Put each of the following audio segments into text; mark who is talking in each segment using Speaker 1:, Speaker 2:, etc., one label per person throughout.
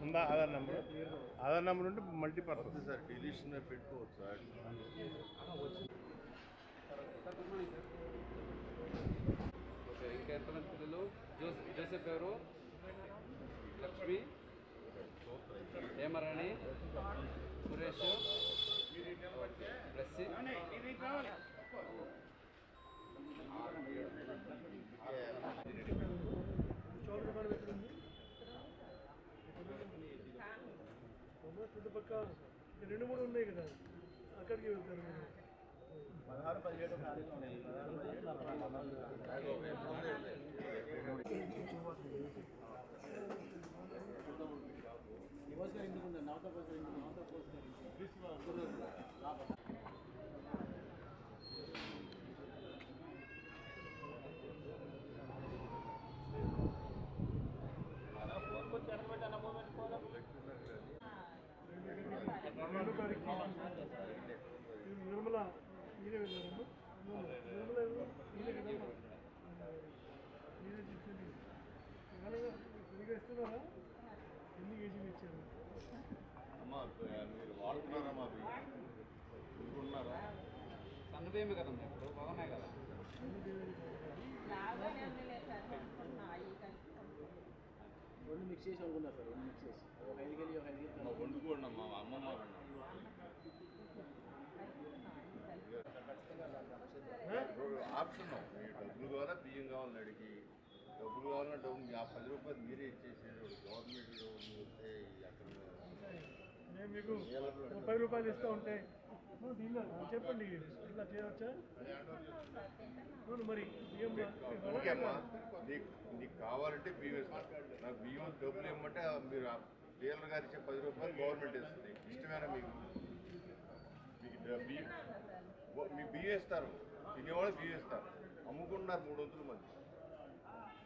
Speaker 1: ఉందా ఆధార్ నెంబర్ ఉంటే multipurpose sir deletion పెట్టుకోవచ్చు సార్.
Speaker 2: ఓకే, ఇంకా ఎంతమంది పిల్లలు? జోసెఫ్ ఎవరు? లక్ష్మి, హేమరాణి, సురేష్, బ్లెస్సీ.
Speaker 3: చుట్టుపక్క 2-3 ఉన్నాయి కదా, అక్కడికి వెళ్తారు.
Speaker 1: 16-17 ఖాళీలు ఉన్నాయి.
Speaker 3: నిర్మల మీరే వెళ్ళారమ్మా? నిర్మల మీరే కదమ్మా? మీరే చెప్పండి. సరిగా ఇస్తున్నారా? ఎన్ని కేజీలు ఇచ్చారు?
Speaker 1: అమ్మా మీరు వాడుతున్నారమ్మా? ఉన్నారా?
Speaker 2: సన్నబియ్యమే కదమ్మా, ఇప్పుడు బాగున్నాయి కదా.
Speaker 4: రెండు మిక్స్ చేసి అనుకున్నారు సార్, రెండు మిక్స్ చేసి ఒక 5 కేజీ ఒక 5 కేజీ
Speaker 1: వండుకోండి అమ్మా. అమ్మమ్మ ఆప్షన్ డబ్బులు కావాలా బియ్యం కావాలని అడిగి, డబ్బులు కావాలన్నా డబ్బులు ఆ 10 రూపాయలు మీరే ఇచ్చేసేది. గవర్నమెంట్ వస్తే అక్కడ
Speaker 3: మేము మీకు 30 రూపాయలు ఇస్తూ ఉంటే దీనిలో చెప్పండి, ఇట్లా చేయవచ్చా? మరి బియ్యం
Speaker 1: ఓకే అమ్మా, నీకు కావాలంటే బియ్యం ఇస్తాను. నాకు బియ్యం డబ్బులు ఇవ్వమంటే మీరు డీలర్ గారు ఇచ్చే 10 రూపాయలు గవర్నమెంట్ ఇస్తుంది. ఇష్టమేనా మీకు? బియ్యం మీకు బియ్యం ఇస్తారు, తినేవాళ్ళు బియ్యం ఇస్తారు. అమ్ముకున్నారు 300 మంది.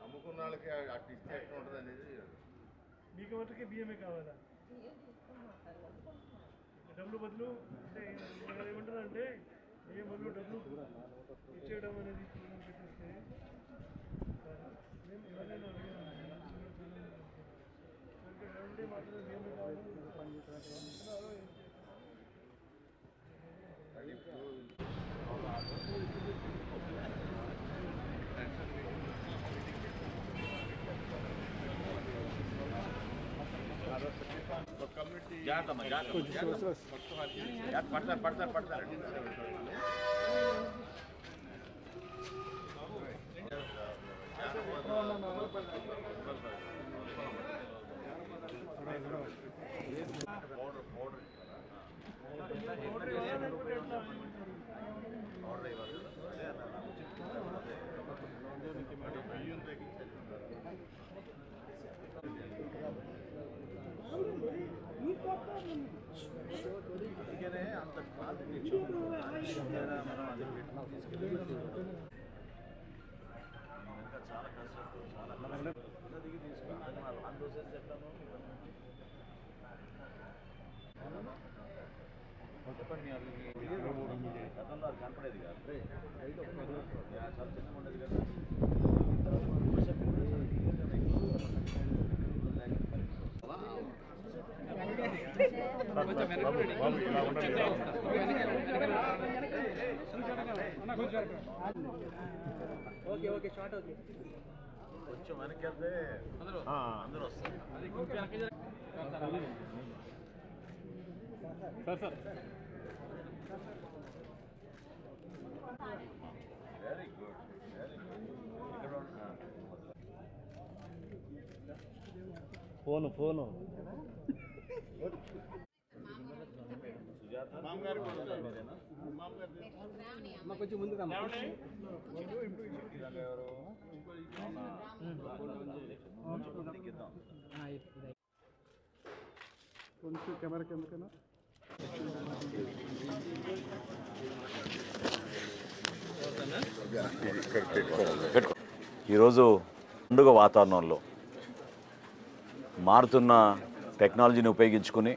Speaker 1: అమ్ముకున్న వాళ్ళకి అటు ఇస్తే ఎట్లా ఉంటుంది అనేది.
Speaker 3: మీకు మటుకే బియ్యమే కావాలా? డబ్బులు బదులు అంటే ఏమంటారు అంటే ఏ బదులు డబ్బులు ఇచ్చేయడం అనేది పెట్టేస్తే మేము ఎవరైనా అడిగాను మాత్రమే బియ్యమే కావాలి.
Speaker 1: పడతారు. అందుకనే అంత క్వాలిటీ మనం అది ఇంకా చాలా కష్టం, చాలా దిగి తీసుకున్నాను. అందుకోసం చెప్తాను గతంలో అది కనపడేది కాదు, చాలా చిన్నగా ఉండేది కదా.
Speaker 4: Okay okay short okay.
Speaker 1: కొంచెం వెనక్కి వెళ్తే అందరూ వస్తారు.
Speaker 2: Sir
Speaker 1: very good, very good. ఇక్కడ
Speaker 4: ఫోను
Speaker 1: సుజాత మామగారు
Speaker 4: కొంచెం ముందు
Speaker 1: ఎవరు
Speaker 3: కొంచెం కెమెరా కిందకైనా
Speaker 5: ఈరోజు పండుగ వాతావరణంలో మారుతున్న టెక్నాలజీని ఉపయోగించుకుని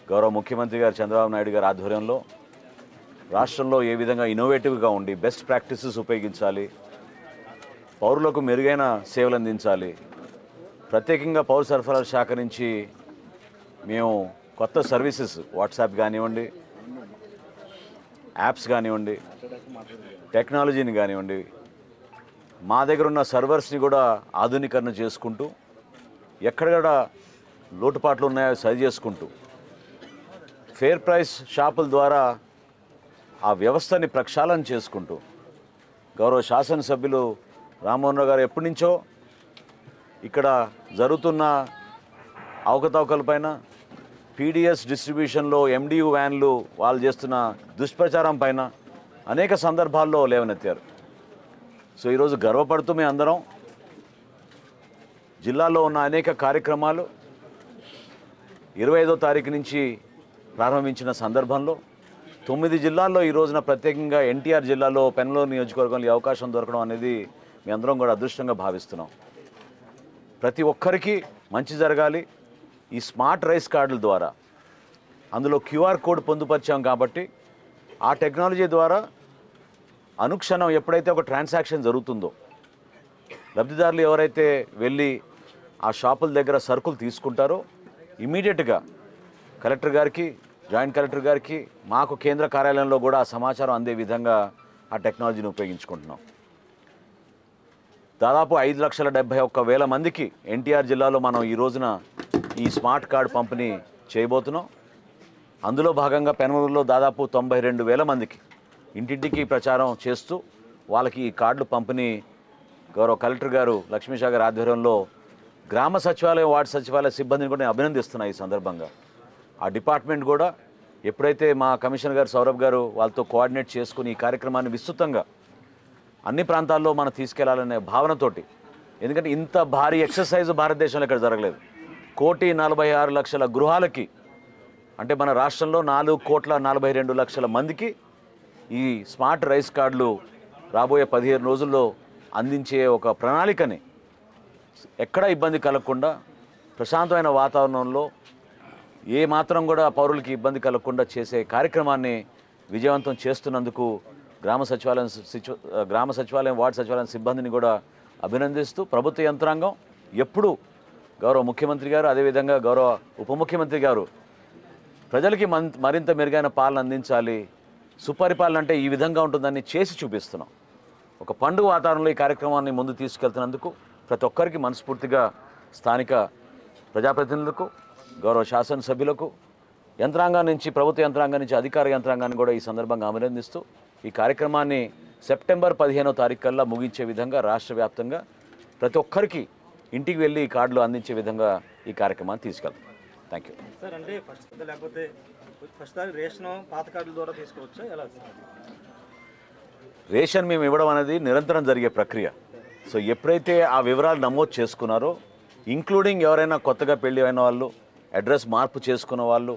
Speaker 5: గౌరవ ముఖ్యమంత్రి గారు చంద్రబాబు నాయుడు గారి ఆధ్వర్యంలో రాష్ట్రంలో ఏ విధంగా ఇన్నోవేటివ్గా ఉండి బెస్ట్ ప్రాక్టీసెస్ ఉపయోగించాలి, పౌరులకు మెరుగైన సేవలు అందించాలి, ప్రత్యేకంగా పౌర సరఫరాల శాఖ నుంచి మేము కొత్త సర్వీసెస్ వాట్సాప్ కానివ్వండి, యాప్స్ కానివ్వండి, టెక్నాలజీని కానివ్వండి, మా దగ్గర ఉన్న సర్వర్స్ని కూడా ఆధునీకరణ చేసుకుంటూ ఎక్కడెక్కడ లోటుపాట్లు ఉన్నాయో సరి చేసుకుంటూ ఫేర్ ప్రైస్ షాపుల ద్వారా ఆ వ్యవస్థని ప్రక్షాళన చేసుకుంటూ గౌరవ శాసనసభ్యులు రామ్మోహన్ రావు గారు ఎప్పటి నుంచో ఇక్కడ జరుగుతున్న అవకతవకలపైన, పీడిఎస్ డిస్ట్రిబ్యూషన్లో ఎండియు వ్యాన్లు వాళ్ళు చేస్తున్న దుష్ప్రచారం పైన అనేక సందర్భాల్లో లేవనెత్తారు. సో ఈరోజు గర్వపడుతూ మేము అందరం జిల్లాలో ఉన్న అనేక కార్యక్రమాలు 25వ తారీఖు నుంచి ప్రారంభించిన సందర్భంలో 9 జిల్లాల్లో ఈ రోజున ప్రత్యేకంగా ఎన్టీఆర్ జిల్లాలో పెనమలూరు నియోజకవర్గంలో ఈ అవకాశం దొరకడం అనేది మీ అందరం కూడా అదృష్టంగా భావిస్తున్నాం. ప్రతి ఒక్కరికి మంచి జరగాలి. ఈ స్మార్ట్ రైస్ కార్డుల ద్వారా అందులో క్యూఆర్ కోడ్ పొందుపరిచాం కాబట్టి ఆ టెక్నాలజీ ద్వారా అనుక్షణం ఎప్పుడైతే ఒక ట్రాన్సాక్షన్ జరుగుతుందో లబ్ధిదారులు ఎవరైతే వెళ్ళి ఆ షాపుల దగ్గర సరుకులు తీసుకుంటారో ఇమీడియట్గా కలెక్టర్ గారికి, జాయింట్ కలెక్టర్ గారికి, మాకు కేంద్ర కార్యాలయంలో కూడా ఆ సమాచారం అందే విధంగా ఆ టెక్నాలజీని ఉపయోగించుకుంటున్నాం. దాదాపు 5,71,000 మందికి ఎన్టీఆర్ జిల్లాలో మనం ఈ రోజున ఈ స్మార్ట్ కార్డు పంపిణీ చేయబోతున్నాం. అందులో భాగంగా పెనమలూరులో దాదాపు 92,000 మందికి ఇంటింటికి ప్రచారం చేస్తూ వాళ్ళకి ఈ కార్డులు పంపిణీ గౌరవ కలెక్టర్ గారు లక్ష్మీషా గారి ఆధ్వర్యంలో గ్రామ సచివాలయం, వార్డు సచివాలయ సిబ్బందిని కూడా నేను అభినందిస్తున్నాను. ఈ సందర్భంగా ఆ డిపార్ట్మెంట్ కూడా ఎప్పుడైతే మా కమిషనర్ గారు సౌరభ్ గారు వాళ్ళతో కోఆర్డినేట్ చేసుకుని ఈ కార్యక్రమాన్ని విస్తృతంగా అన్ని ప్రాంతాల్లో మనం తీసుకెళ్లాలనే భావనతోటి, ఎందుకంటే ఇంత భారీ ఎక్సర్సైజ్ భారతదేశంలో ఇక్కడ జరగలేదు. 1,46,00,000 గృహాలకి, అంటే మన రాష్ట్రంలో 4,42,00,000 మందికి ఈ స్మార్ట్ రైస్ కార్డులు రాబోయే 15 రోజుల్లో అందించే ఒక ప్రణాళికని ఎక్కడా ఇబ్బంది కలగకుండా ప్రశాంతమైన వాతావరణంలో ఏ మాత్రం కూడా పౌరులకి ఇబ్బంది కలగకుండా చేసే కార్యక్రమాన్ని విజయవంతం చేస్తున్నందుకు గ్రామ సచివాలయం, వార్డు సచివాలయం సిబ్బందిని కూడా అభినందిస్తూ ప్రభుత్వ యంత్రాంగం ఎప్పుడూ గౌరవ ముఖ్యమంత్రి గారు, అదేవిధంగా గౌరవ ఉప ముఖ్యమంత్రి గారు ప్రజలకి మరింత మెరుగైన పాలన అందించాలి, సుపరిపాలన అంటే ఈ విధంగా ఉంటుందని చేసి చూపిస్తున్నాం. ఒక పండుగ వాతావరణంలో ఈ కార్యక్రమాన్ని ముందు తీసుకెళ్తున్నందుకు ప్రతి ఒక్కరికి మనస్ఫూర్తిగా స్థానిక ప్రజాప్రతినిధులకు, గౌరవ శాసనసభ్యులకు, యంత్రాంగం నుంచి, ప్రభుత్వ యంత్రాంగం నుంచి అధికార యంత్రాంగాన్ని కూడా ఈ సందర్భంగా అభినందిస్తూ ఈ కార్యక్రమాన్ని సెప్టెంబర్ 15వ తారీఖు కల్లా ముగించే విధంగా రాష్ట్ర వ్యాప్తంగా ప్రతి ఒక్కరికి ఇంటికి వెళ్ళి ఈ కార్డులు అందించే విధంగా ఈ కార్యక్రమాన్ని తీసుకెళ్తాం. Thank you
Speaker 6: sir. అంటే ఫస్ట్ రేషన్ పాత కార్డుల ద్వారా తీసుకోవచ్చా, ఎలా?
Speaker 5: రేషన్ మేము ఇవ్వడం అనేది నిరంతరం జరిగే ప్రక్రియ. సో ఎప్పుడైతే ఆ వివరాలు నమోదు చేసుకున్నారో, ఇంక్లూడింగ్ ఎవరైనా కొత్తగా పెళ్లి అయిన వాళ్ళు, అడ్రస్ మార్పు చేసుకున్న వాళ్ళు,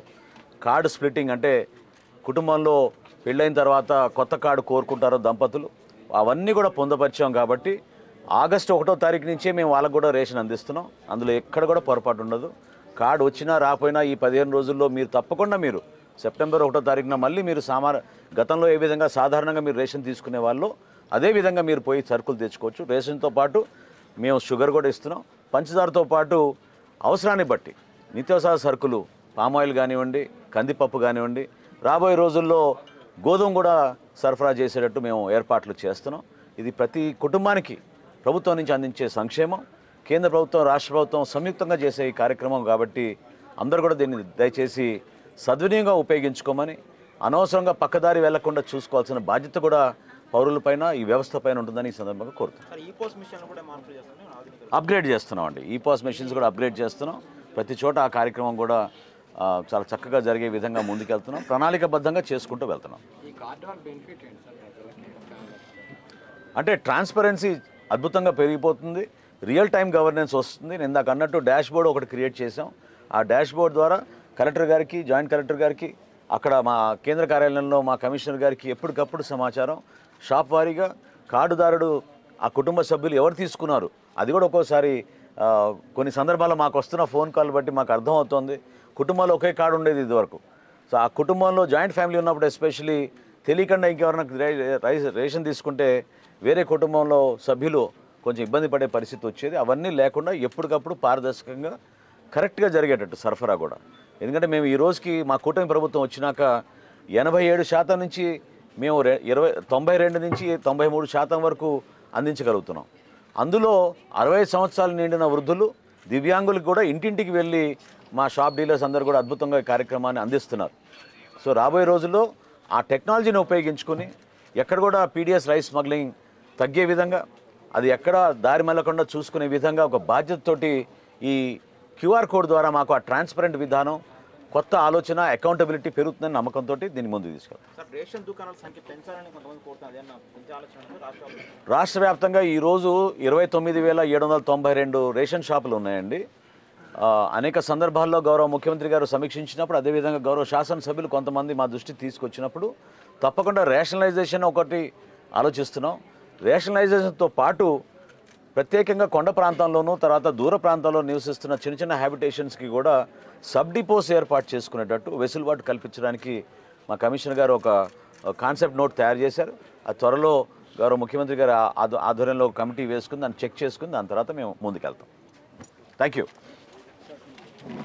Speaker 5: కార్డు స్ప్లిట్టింగ్ అంటే కుటుంబంలో పెళ్ళైన తర్వాత కొత్త కార్డు కోరుకుంటారో దంపతులు, అవన్నీ కూడా పొందపరిచాం. కాబట్టి ఆగస్టు 1వ తారీఖు నుంచే మేము వాళ్ళకు కూడా రేషన్ అందిస్తున్నాం. అందులో ఎక్కడ కూడా పొరపాటు ఉండదు. కార్డు వచ్చినా రాపోయినా ఈ 15 రోజుల్లో మీరు తప్పకుండా మీరు సెప్టెంబర్ 1వ తారీఖున మళ్ళీ మీరు గతంలో ఏ విధంగా సాధారణంగా మీరు రేషన్ తీసుకునే వాళ్ళు అదేవిధంగా మీరు పోయి సరుకులు తెచ్చుకోవచ్చు. రేషన్తో పాటు మేము షుగర్ కూడా ఇస్తున్నాం. పంచదారతో పాటు అవసరాన్ని బట్టి నిత్యావసర సరుకులు, పామాయిల్ కానివ్వండి, కందిపప్పు కానివ్వండి, రాబోయే రోజుల్లో గోధుమ కూడా సరఫరా చేసేటట్టు మేము ఏర్పాట్లు చేస్తున్నాం. ఇది ప్రతి కుటుంబానికి ప్రభుత్వం నుంచి అందించే సంక్షేమం. కేంద్ర ప్రభుత్వం, రాష్ట్ర ప్రభుత్వం సంయుక్తంగా చేసే ఈ కార్యక్రమం కాబట్టి అందరూ కూడా దీన్ని దయచేసి సద్వినియోగంగా ఉపయోగించుకోమని, అనవసరంగా పక్కదారి వెళ్లకుండా చూసుకోవాల్సిన బాధ్యత కూడా పౌరులపైన, ఈ వ్యవస్థ పైన ఉంటుందని ఈ సందర్భంగా కోరుతున్నాం. అప్గ్రేడ్ చేస్తున్నామండి. ఈపాస్ మెషిన్స్ కూడా అప్గ్రేడ్ చేస్తున్నాం. ప్రతి చోట ఆ కార్యక్రమం కూడా చాలా చక్కగా జరిగే విధంగా ముందుకెళ్తున్నాం. ప్రణాళికబద్ధంగా చేసుకుంటూ వెళ్తున్నాం. అంటే ట్రాన్స్పరెన్సీ అద్భుతంగా పెరిగిపోతుంది, రియల్ టైం గవర్నెన్స్ వస్తుంది. నేను ఇందాక అన్నట్టు డాష్ బోర్డ్ ఒకటి క్రియేట్ చేసాం. ఆ డాష్ బోర్డ్ ద్వారా కలెక్టర్ గారికి, జాయింట్ కలెక్టర్ గారికి, అక్కడ మా కేంద్ర కార్యాలయంలో మా కమిషనర్ గారికి ఎప్పటికప్పుడు సమాచారం, షాప్ వారీగా కార్డుదారుడు, ఆ కుటుంబ సభ్యులు ఎవరు తీసుకున్నారు అది కూడా ఒక్కోసారి కొన్ని సందర్భాల్లో మాకు వస్తున్న ఫోన్ కాల్ బట్టి మాకు అర్థమవుతుంది. కుటుంబంలో ఒకే కార్డు ఉండేది ఇదివరకు. సో ఆ కుటుంబంలో జాయింట్ ఫ్యామిలీ ఉన్నప్పుడు ఎస్పెషలీ తెలియకుండా ఇంకెవరైనా రేషన్ తీసుకుంటే వేరే కుటుంబంలో సభ్యులు కొంచెం ఇబ్బంది పడే పరిస్థితి వచ్చేది. అవన్నీ లేకుండా ఎప్పటికప్పుడు పారదర్శకంగా కరెక్ట్గా జరిగేటట్టు సరఫరా కూడా. ఎందుకంటే మేము ఈ రోజుకి మా కూటమి ప్రభుత్వం వచ్చినాక 87% నుంచి మేము 92 నుంచి 93% వరకు అందించగలుగుతున్నాం. అందులో 60 సంవత్సరాలు నిండిన వృద్ధులు, దివ్యాంగులకు కూడా ఇంటింటికి వెళ్ళి మా షాప్ డీలర్స్ అందరూ కూడా అద్భుతంగా ఈ కార్యక్రమాన్ని అందిస్తున్నారు. సో రాబోయే రోజుల్లో ఆ టెక్నాలజీని ఉపయోగించుకొని ఎక్కడ కూడా పీడిఎస్ రైస్ స్మగ్లింగ్ తగ్గే విధంగా, అది ఎక్కడ దారి మళ్ళకుండా చూసుకునే విధంగా ఒక బాధ్యతతోటి ఈ క్యూఆర్ కోడ్ ద్వారా మాకు ఆ ట్రాన్స్పరెంట్ విధానం, కొత్త ఆలోచన, అకౌంటబిలిటీ పెరుగుతుందని నమ్మకంతో దీన్ని ముందుకు తీసుకెళ్తాం.
Speaker 6: సార్ రేషన్ దుకాణాల సంఖ్య పెంచాలని కొంతమంది కోరుతున్నారు. అదేనా పెంచే ఆలోచన రాష్ట్రాలు?
Speaker 5: రాష్ట్ర వ్యాప్తంగా ఈరోజు 29,792 రేషన్ షాపులు ఉన్నాయండి. అనేక సందర్భాల్లో గౌరవ ముఖ్యమంత్రి గారు సమీక్షించినప్పుడు, అదేవిధంగా గౌరవ శాసనసభ్యులు కొంతమంది మా దృష్టికి తీసుకొచ్చినప్పుడు తప్పకుండా రేషనలైజేషన్ ఒకటి ఆలోచిస్తున్నాం. రేషనలైజేషన్తో పాటు ప్రత్యేకంగా కొండ ప్రాంతంలోనూ, తర్వాత దూర ప్రాంతాల్లో నివసిస్తున్న చిన్న చిన్న హ్యాబిటేషన్స్కి కూడా సబ్ డిపోస్ ఏర్పాటు చేసుకునేటట్టు వెసులుబాటు కల్పించడానికి మా కమిషనర్ గారు ఒక కాన్సెప్ట్ నోట్ తయారు చేశారు. ఆ త్వరలో గౌరవ ముఖ్యమంత్రి గారు ఆధ్వర్యంలో ఒక కమిటీ వేసుకుని దాన్ని చెక్ చేసుకుని దాని తర్వాత మేము ముందుకెళ్తాం. Thank you.